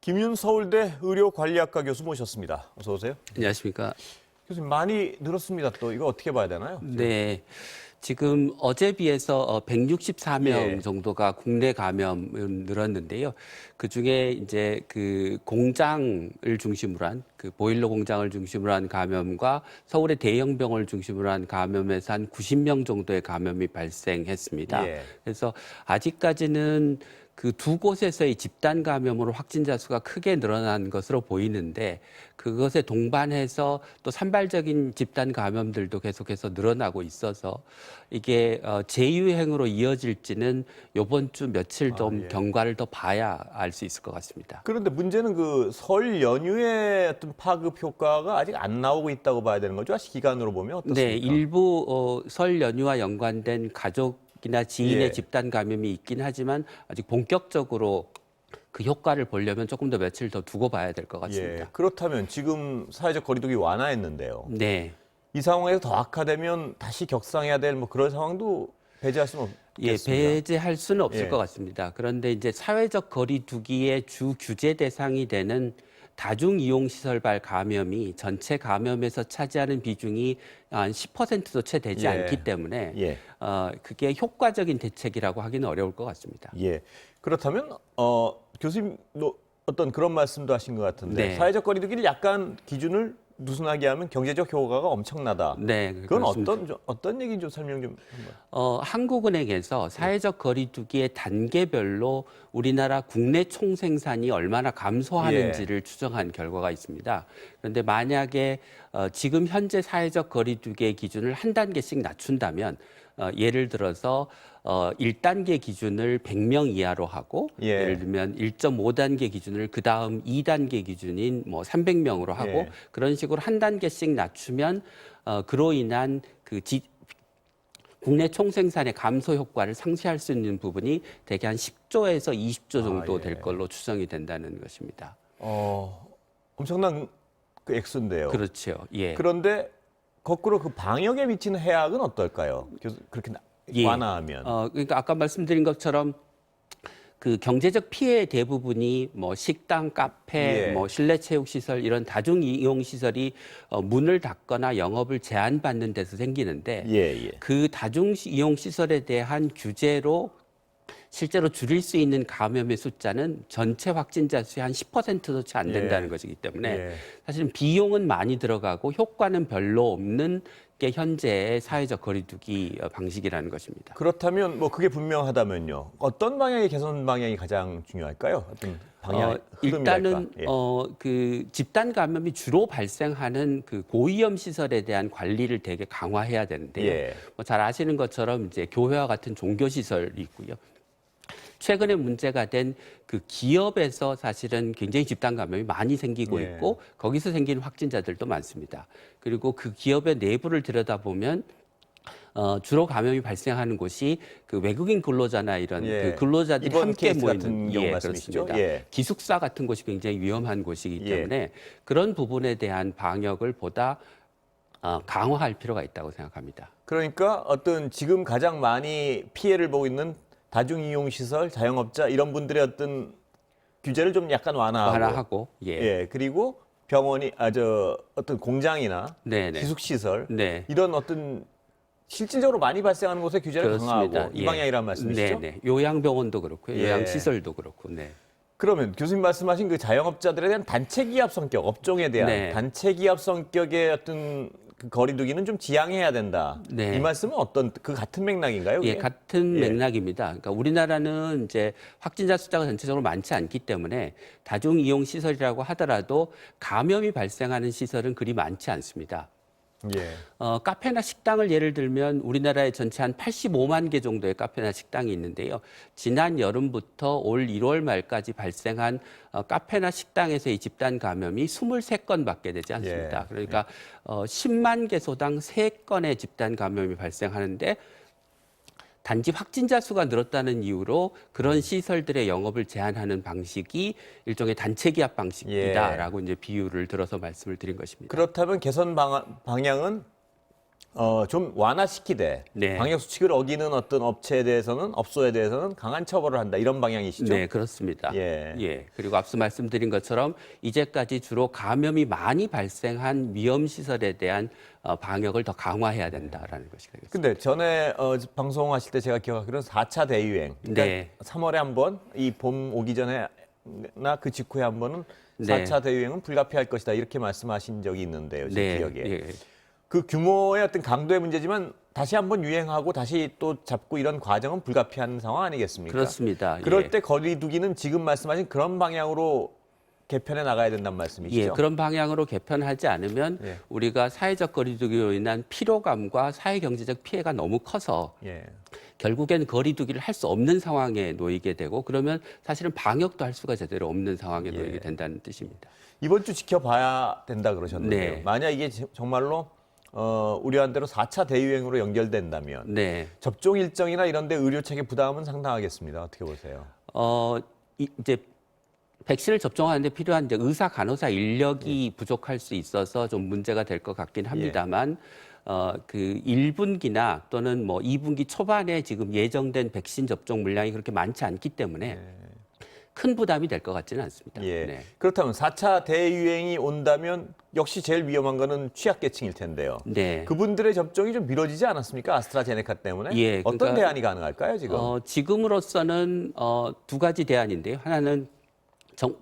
김윤 서울대 의료관리학과 교수 모셨습니다. 어서 오세요. 안녕하십니까. 교수님 많이 늘었습니다. 또 이거 어떻게 봐야 되나요? 네. 지금 어제 비해서 164명 예. 정도가 국내 감염은 늘었는데요. 그 중에 이제 그 공장을 중심으로 한 그 보일러 공장을 중심으로 한 감염과 서울의 대형 병원을 중심으로 한 감염에서 한 90명 정도의 감염이 발생했습니다. 예. 그래서 아직까지는 그 두 곳에서의 집단 감염으로 확진자 수가 크게 늘어난 것으로 보이는데 그것에 동반해서 또 산발적인 집단 감염들도 계속해서 늘어나고 있어서 이게 재유행으로 이어질지는 이번 주 며칠 좀 예. 경과를 더 봐야 알 수 있을 것 같습니다. 그런데 문제는 그 설 연휴의 어떤 파급 효과가 아직 안 나오고 있다고 봐야 되는 거죠? 기간으로 보면 어떻습니까? 네, 일부 설 연휴와 연관된 가족이나 지인의 예. 집단 감염이 있긴 하지만 아직 본격적으로 그 효과를 보려면 조금 더 며칠 더 두고 봐야 될 것 같습니다. 예. 그렇다면 지금 사회적 거리두기 완화했는데요. 네. 이 상황에서 더 악화되면 다시 격상해야 될 뭐 그런 상황도 배제할 수는 예, 없겠습니다. 배제할 수는 없을 예. 것 같습니다. 그런데 이제 사회적 거리두기의 주 규제 대상이 되는 다중이용시설발 감염이 전체 감염에서 차지하는 비중이 한 10%도 채 되지 예. 않기 때문에 예. 그게 효과적인 대책이라고 하기는 어려울 것 같습니다. 예. 그렇다면 교수님도 어떤 그런 말씀도 하신 것 같은데 네. 사회적 거리두기를 약간 기준을 느슨하게 하면 경제적 효과가 엄청나다. 네, 그건 그렇습니다. 어떤 얘기인지 좀 설명 좀 한번. 한국은행에서 사회적 거리두기의 단계별로 우리나라 국내 총생산이 얼마나 감소하는지를 추정한 결과가 있습니다. 그런데 만약에 지금 현재 사회적 거리두기의 기준을 한 단계씩 낮춘다면 예를 들어서 1단계 기준을 100명 이하로 하고 예. 예를 들면 1.5단계 기준을 그다음 2단계 기준인 뭐 300명으로 하고 예. 그런 식으로 한 단계씩 낮추면 그로 인한 국내 총생산의 감소 효과를 상쇄할 수 있는 부분이 대개 한 10조에서 20조 정도 예. 될 걸로 추정이 된다는 것입니다. 엄청난 그 액수인데요. 그렇죠. 예. 그런데 거꾸로 그 방역에 미치는 해악은 어떨까요? 그렇게 예. 완화하면. 그러니까 아까 말씀드린 것처럼 그 경제적 피해의 대부분이 뭐 식당, 카페, 예. 뭐 실내 체육 시설 이런 다중 이용 시설이 문을 닫거나 영업을 제한받는 데서 생기는데 예. 그 다중 이용 시설에 대한 규제로 실제로 줄일 수 있는 감염의 숫자는 전체 확진자 수의 한 10%도 채 안 된다는 예. 것이기 때문에 예. 사실은 비용은 많이 들어가고 효과는 별로 없는 게 현재의 사회적 거리두기 방식이라는 것입니다. 그렇다면 뭐 그게 분명하다면요. 어떤 방향의 개선 방향이 가장 중요할까요? 어떤 방향 일단은 흐름이랄까? 예. 그 집단 감염이 주로 발생하는 그 고위험 시설에 대한 관리를 되게 강화해야 되는데요. 예. 뭐 잘 아시는 것처럼 이제 교회와 같은 종교 시설이 있고요. 최근에 문제가 된 그 기업에서 사실은 굉장히 집단 감염이 많이 생기고 예. 있고 거기서 생기는 확진자들도 많습니다. 그리고 그 기업의 내부를 들여다보면 주로 감염이 발생하는 곳이 그 외국인 근로자나 이런 예. 그 근로자들이 이번 함께 케이스 모이는 같은 경우 말씀이시죠? 그렇습니다. 예. 기숙사 같은 곳이 굉장히 위험한 곳이기 예. 때문에 그런 부분에 대한 방역을 보다 강화할 필요가 있다고 생각합니다. 그러니까 어떤 지금 가장 많이 피해를 보고 있는 다중이용시설, 자영업자 이런 분들의 어떤 규제를 좀 약간 완화하고 예. 예, 그리고 병원이 어떤 공장이나 네네. 기숙시설 네. 이런 어떤 실질적으로 많이 발생하는 곳에 규제를 강화하고 이 방향이란 말씀이시죠? 네네. 요양병원도 그렇고요. 예. 요양시설도 그렇고. 네. 그러면 교수님 말씀하신 그 자영업자들에 대한 단체 기합 성격, 업종에 대한 네. 단체 기합 성격의 어떤 그 거리두기는 좀 지양해야 된다. 네. 이 말씀은 어떤 그 같은 맥락인가요? 예, 그게? 같은 예. 맥락입니다. 그러니까 우리나라는 이제 확진자 숫자가 전체적으로 많지 않기 때문에 다중 이용 시설이라고 하더라도 감염이 발생하는 시설은 그리 많지 않습니다. 예. 카페나 식당을 예를 들면 우리나라에 전체 한 85만 개 정도의 카페나 식당이 있는데요. 지난 여름부터 올 1월 말까지 발생한 카페나 식당에서의 집단 감염이 23건밖에 되지 않습니다. 예. 그러니까 10만 개소당 3건의 집단 감염이 발생하는데 단지 확진자 수가 늘었다는 이유로 그런 시설들의 영업을 제한하는 방식이 일종의 단체 기합 방식이다라고 이제 비유를 들어서 말씀을 드린 것입니다. 그렇다면 개선 방향은 좀 완화시키되 네. 방역 수칙을 어기는 어떤 업체에 대해서는 업소에 대해서는 강한 처벌을 한다 이런 방향이시죠? 네, 그렇습니다. 예. 그리고 앞서 말씀드린 것처럼 이제까지 주로 감염이 많이 발생한 위험 시설에 대한 방역을 더 강화해야 된다라는 것이 되겠습니다. 근데 전에 방송하실 때 제가 기억하기로는 4차 대유행. 그러니까 네. 3월에 한 번, 이 봄 오기 전에나 그 직후에 한 번은 네. 4차 대유행은 불가피할 것이다. 이렇게 말씀하신 적이 있는데요. 제 기억에. 예. 그 규모의 어떤 강도의 문제지만 다시 한번 유행하고 다시 또 잡고 이런 과정은 불가피한 상황 아니겠습니까? 그렇습니다. 그럴 때 거리두기는 지금 말씀하신 그런 방향으로 개편해 나가야 된다는 말씀이시죠? 예, 그런 방향으로 개편하지 않으면 예. 우리가 사회적 거리두기로 인한 피로감과 사회 경제적 피해가 너무 커서 예. 결국엔 거리두기를 할 수 없는 상황에 놓이게 되고 그러면 사실은 방역도 할 수가 제대로 없는 상황에 놓이게 된다는 뜻입니다. 이번 주 지켜봐야 된다 그러셨는데요. 네. 만약 이게 정말로 우려한 대로 4차 대유행으로 연결된다면 네. 접종 일정이나 이런 데 의료 체계 부담은 상당하겠습니다. 어떻게 보세요? 이제 백신을 접종하는데 필요한 이제 의사 간호사 인력이 부족할 수 있어서 좀 문제가 될 것 같긴 합니다만 그 1분기나 또는 뭐 2분기 초반에 지금 예정된 백신 접종 물량이 그렇게 많지 않기 때문에 큰 부담이 될 것 같지는 않습니다. 예. 네. 그렇다면 4차 대유행이 온다면 역시 제일 위험한 거는 취약계층일 텐데요. 네. 그분들의 접종이 좀 미뤄지지 않았습니까? 아스트라제네카 때문에? 예, 어떤 그러니까, 대안이 가능할까요, 지금? 지금으로서는 두 가지 대안인데요. 하나는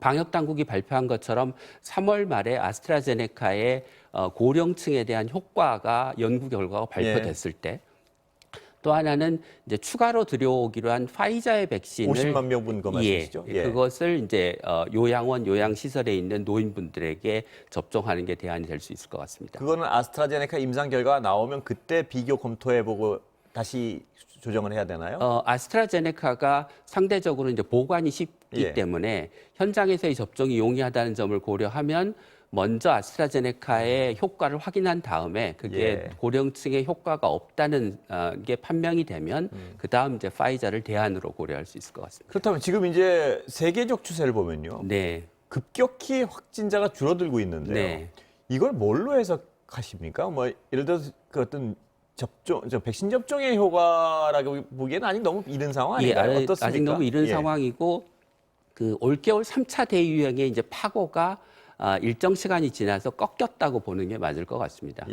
방역 당국이 발표한 것처럼 3월 말에 아스트라제네카의 고령층에 대한 효과가 연구 결과가 발표됐을 때, 또 하나는 이제 추가로 들여오기로 한 파이자의 백신을 50만 명분 그 말씀이시죠? 예, 그것을 이제 요양원, 요양시설에 있는 노인분들에게 접종하는 게 대안이 될 수 있을 것 같습니다. 그거는 아스트라제네카 임상 결과가 나오면 그때 비교 검토해보고 다시 조정을 해야 되나요? 아스트라제네카가 상대적으로 이제 보관이 쉽기 때문에 현장에서의 접종이 용이하다는 점을 고려하면 먼저 아스트라제네카의 효과를 확인한 다음에 그게 고령층에 효과가 없다는 게 판명이 되면 그 다음 이제 파이자를 대안으로 고려할 수 있을 것 같습니다. 그렇다면 지금 이제 세계적 추세를 보면요. 네. 급격히 확진자가 줄어들고 있는데요. 네. 이걸 뭘로 해석하십니까? 뭐 예를 들어서 그 어떤 백신 접종의 효과라고 보기에는 아직 너무 이른 상황 아닌가요? 어떻습니까? 아직 너무 이른 상황이고 그 올겨울 3차 대유행의 이제 파고가 일정 시간이 지나서 꺾였다고 보는 게 맞을 것 같습니다.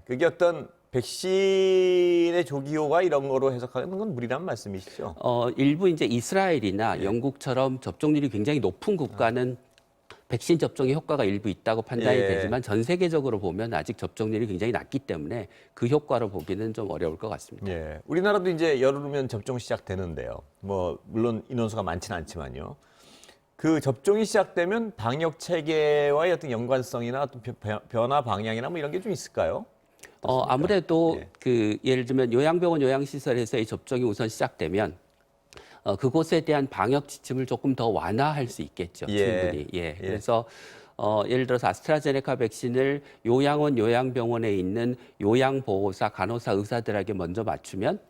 그게 어떤 백신의 조기 효과 이런 거로 해석하는 건 무리란 말씀이시죠? 일부 이제 이스라엘이나 영국처럼 접종률이 굉장히 높은 국가는 백신 접종의 효과가 일부 있다고 판단이 되지만 전 세계적으로 보면 아직 접종률이 굉장히 낮기 때문에 그 효과로 보기는 좀 어려울 것 같습니다. 우리나라도 이제 열흘이면 접종 시작되는데요. 뭐 물론 인원수가 많지는 않지만요. 그 접종이 시작되면 방역 체계와의 어떤 연관성이나 어떤 변화 방향이나 뭐 이런 게 좀 있을까요? 아무래도 그 예를 들면 요양병원 요양시설에서의 접종이 우선 시작되면 그곳에 대한 방역 지침을 조금 더 완화할 수 있겠죠. 충분히. 그래서 예를 들어서 아스트라제네카 백신을 요양원 요양병원에 있는 요양보호사, 간호사, 의사들에게 먼저 맞추면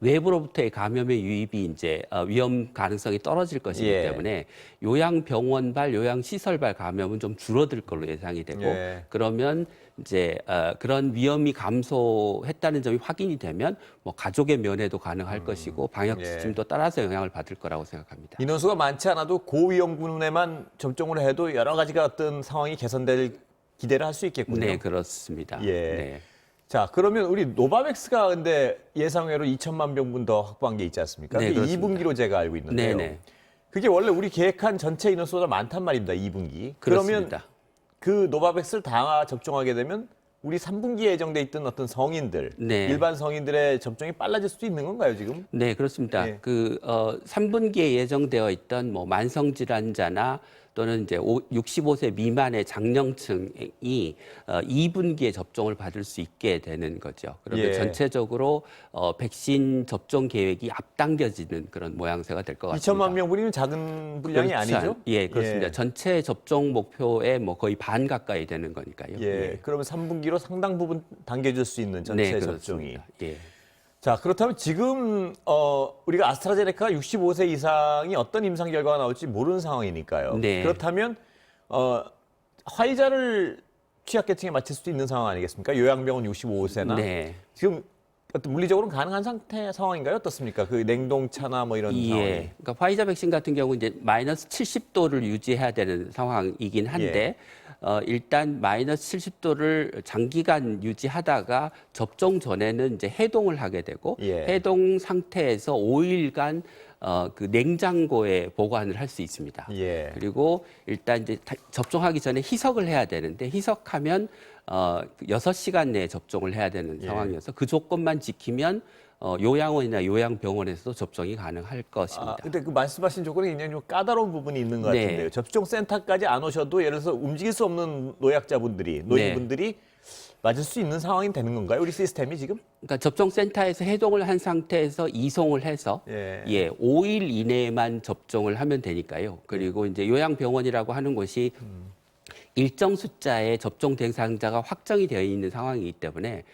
외부로부터의 감염의 유입이 이제 위험 가능성이 떨어질 것이기 때문에 요양병원발, 요양시설발 감염은 좀 줄어들 걸로 예상이 되고 그러면 이제 그런 위험이 감소했다는 점이 확인이 되면 뭐 가족의 면회도 가능할 것이고 방역 지침도 따라서 영향을 받을 거라고 생각합니다. 인원수가 많지 않아도 고위험군에만 접종을 해도 여러 가지가 어떤 상황이 개선될 기대를 할 수 있겠군요. 네, 그렇습니다. 자, 그러면 우리 노바백스가 근데 예상외로 2천만 병분 더 확보한 게 있지 않습니까? 그게 2분기로 제가 알고 있는데요. 그게 원래 우리 계획한 전체 인원수보다 많단 말입니다. 2분기. 그러면 그 노바백스를 다 접종하게 되면 우리 3분기에 예정돼 있던 어떤 성인들, 일반 성인들의 접종이 빨라질 수도 있는 건가요, 지금? 네, 그렇습니다. 그 3분기에 예정되어 있던 뭐 만성 질환자나 또는 이제 65세 미만의 장년층이 2분기에 접종을 받을 수 있게 되는 거죠. 그러면 전체적으로 백신 접종 계획이 앞당겨지는 그런 모양새가 될 것 같습니다. 2천만 명분이면 작은 분량이 아니죠? 그렇습니다. 전체 접종 목표의 뭐 거의 반 가까이 되는 거니까요. 그러면 3분기로 상당 부분 당겨질 수 있는 전체 접종이. 자, 그렇다면 지금 우리가 아스트라제네카 65세 이상이 어떤 임상 결과가 나올지 모르는 상황이니까요. 그렇다면 화이자를 취약계층에 맞출 수도 있는 상황 아니겠습니까? 요양병원 65세나 네. 지금 어떤 물리적으로는 가능한 상황인가요? 어떻습니까? 그 냉동차나 뭐 이런 상황이. 그러니까 화이자 백신 같은 경우 이제 마이너스 70도를 유지해야 되는 상황이긴 한데 일단 마이너스 70도를 장기간 유지하다가 접종 전에는 이제 해동을 하게 되고 해동 상태에서 5일간 그 냉장고에 보관을 할 수 있습니다. 그리고 일단 이제 접종하기 전에 희석을 해야 되는데 희석하면 6시간 내에 접종을 해야 되는 상황이어서 그 조건만 지키면 요양원이나 요양병원에서도 접종이 가능할 것입니다. 근데 그 말씀하신 조건이 굉장히 좀 까다로운 부분이 있는 것 같은데요. 접종센터까지 안 오셔도 예를 들어서 움직일 수 없는 노약자분들이, 노인분들이 맞을 수 있는 상황이 되는 건가요? 우리 시스템이 지금? 그러니까 접종센터에서 해동을 한 상태에서 이송을 해서 5일 이내에만 접종을 하면 되니까요. 그리고 이제 요양병원이라고 하는 곳이 일정 숫자의 접종 대상자가 확정이 되어 있는 상황이기 때문에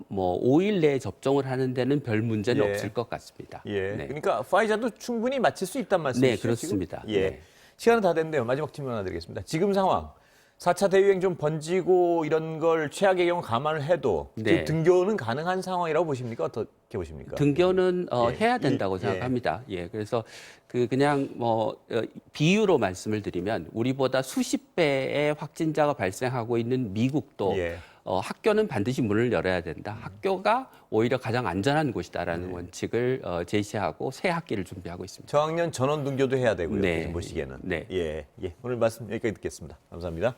뭐 5일 내에 접종을 하는 데는 별 문제는 없을 것 같습니다. 그러니까 파이자도 충분히 맞힐 수 있다는 말씀이시죠? 네, 그렇습니다. 지금? 시간은 다 됐는데요. 마지막 질문 하나 드리겠습니다. 지금 상황 4차 대유행 좀 번지고 이런 걸 최악의 경우 감안을 해도 지금 등교는 가능한 상황이라고 보십니까? 어떻게 보십니까? 등교는 해야 된다고 생각합니다. 그래서 그냥 뭐 비유로 말씀을 드리면 우리보다 수십 배의 확진자가 발생하고 있는 미국도 학교는 반드시 문을 열어야 된다. 학교가 오히려 가장 안전한 곳이다라는 원칙을 제시하고 새 학기를 준비하고 있습니다. 저학년 전원 등교도 해야 되고요. 지금 보시기에는. 오늘 말씀 여기까지 듣겠습니다. 감사합니다.